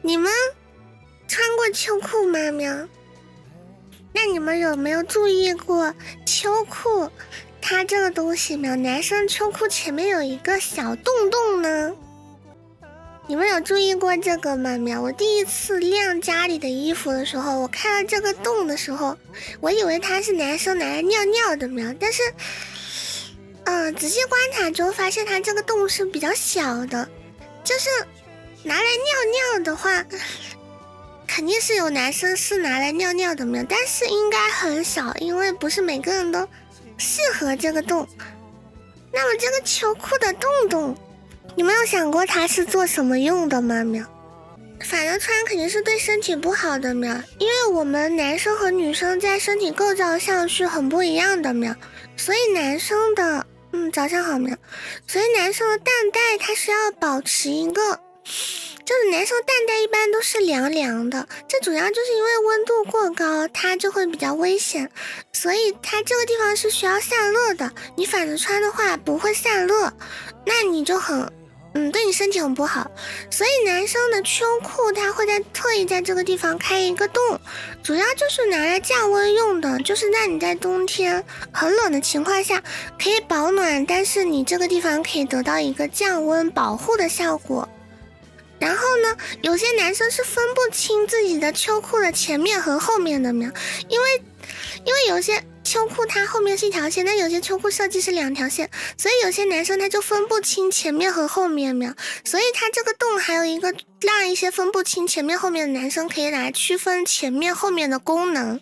你们穿过秋裤吗？喵？那你们有没有注意过秋裤它这个东西喵？男生秋裤前面有一个小洞洞呢，你们有注意过这个吗？喵？我第一次晾家里的衣服的时候，我看到这个洞的时候，我以为它是男生拿来尿尿的喵，但是仔细观察之后发现它这个洞是比较小的，就是拿来尿尿的话肯定是有男生是拿来尿尿的喵，但是应该很少，因为不是每个人都适合这个洞。那么这个秋裤的洞洞，你们有想过它是做什么用的吗？喵？反正穿肯定是对身体不好的喵，因为我们男生和女生在身体构造上是很不一样的喵，所以男生的早上好喵，所以男生的蛋带它是要保持一个，就是男生蛋带一般都是凉凉的，这主要就是因为温度过高它就会比较危险，所以它这个地方是需要散热的，你反着穿的话不会散热，那你就很对你身体很不好，所以男生的秋裤它会特意在这个地方开一个洞，主要就是拿来降温用的，就是在你在冬天很冷的情况下可以保暖，但是你这个地方可以得到一个降温保护的效果。然后呢，有些男生是分不清自己的秋裤的前面和后面的喵，因为有些秋裤它后面是一条线，但有些秋裤设计是两条线，所以有些男生他就分不清前面和后面喵，所以他这个洞还有一个让一些分不清前面后面的男生可以来区分前面后面的功能，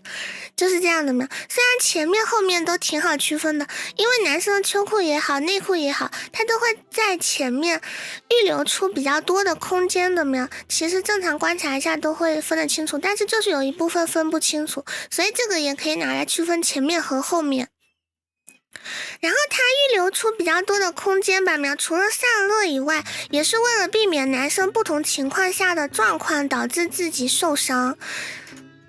就是这样的喵。虽然前面后面都挺好区分的，因为男生的秋裤也好内裤也好，它都会在前面预留出比较多的空间的喵，其实正常观察一下都会分得清楚，但是就是有一部分分不清楚，所以这个也可以拿来区分前面和后面。然后它预留出比较多的空间吧喵，除了散热以外，也是为了避免男生不同情况下的状况导致自己受伤，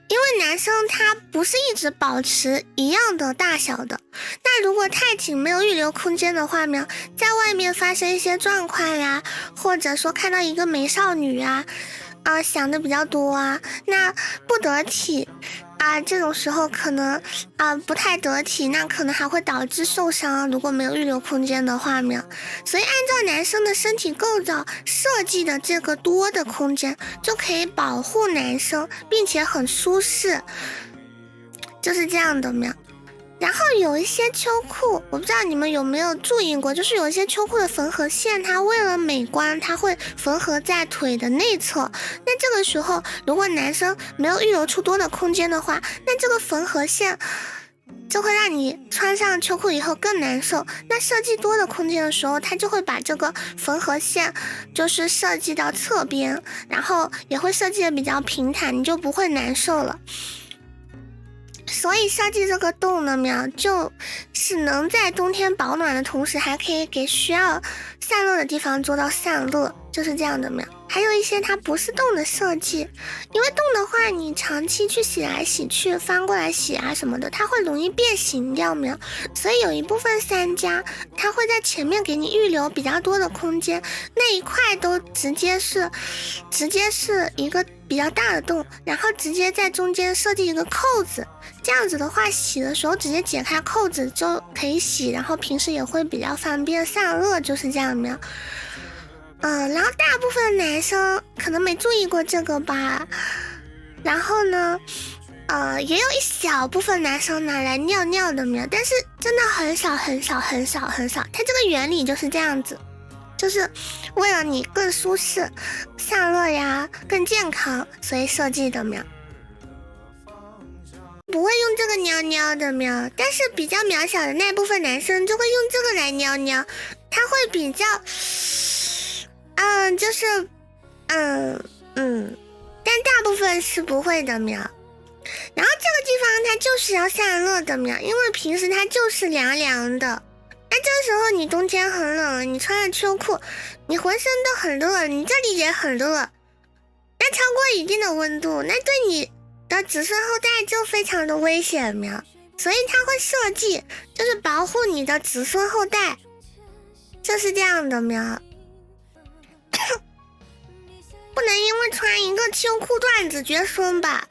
因为男生他不是一直保持一样的大小的，那如果太紧没有预留空间的话喵，在外面发生一些状况呀，或者说看到一个美少女啊想的比较多啊，那不得体这种时候可能不太得体，那可能还会导致受伤，如果没有预留空间的话喵，所以按照男生的身体构造设计的这个多的空间就可以保护男生，并且很舒适，就是这样的喵。然后有一些秋裤，我不知道你们有没有注意过，就是有一些秋裤的缝合线它为了美观它会缝合在腿的内侧，那这个时候如果男生没有预留出多的空间的话，那这个缝合线就会让你穿上秋裤以后更难受，那设计多的空间的时候，它就会把这个缝合线就是设计到侧边，然后也会设计的比较平坦，你就不会难受了。所以设计这个洞呢喵，就是能在冬天保暖的同时，还可以给需要散热的地方做到散热，就是这样的喵。还有一些它不是洞的设计，因为洞的话你长期去洗来洗去翻过来洗什么的，它会容易变形掉喵，所以有一部分商家它会在前面给你预留比较多的空间，那一块都直接是一个比较大的洞，然后直接在中间设计一个扣子，这样子的话洗的时候直接解开扣子就可以洗，然后平时也会比较方便散热，就是这样喵。然后大部分男生可能没注意过这个吧，然后呢也有一小部分男生拿来尿尿的喵，但是真的很少很少很少很少，它这个原理就是这样子，就是为了你更舒适散热呀更健康，所以设计的喵。不会用这个尿尿的喵，但是比较渺小的那部分男生就会用这个来尿尿，他会比较就是但大部分是不会的喵。然后这个地方它就是要散热的喵，因为平时它就是凉凉的，那这时候你冬天很冷，你穿了秋裤，你浑身都很热，你这里也很热，那超过一定的温度，那对你的子孙后代就非常的危险喵，所以它会设计就是保护你的子孙后代，就是这样的喵。不能因为穿一个秋裤段子绝孙吧？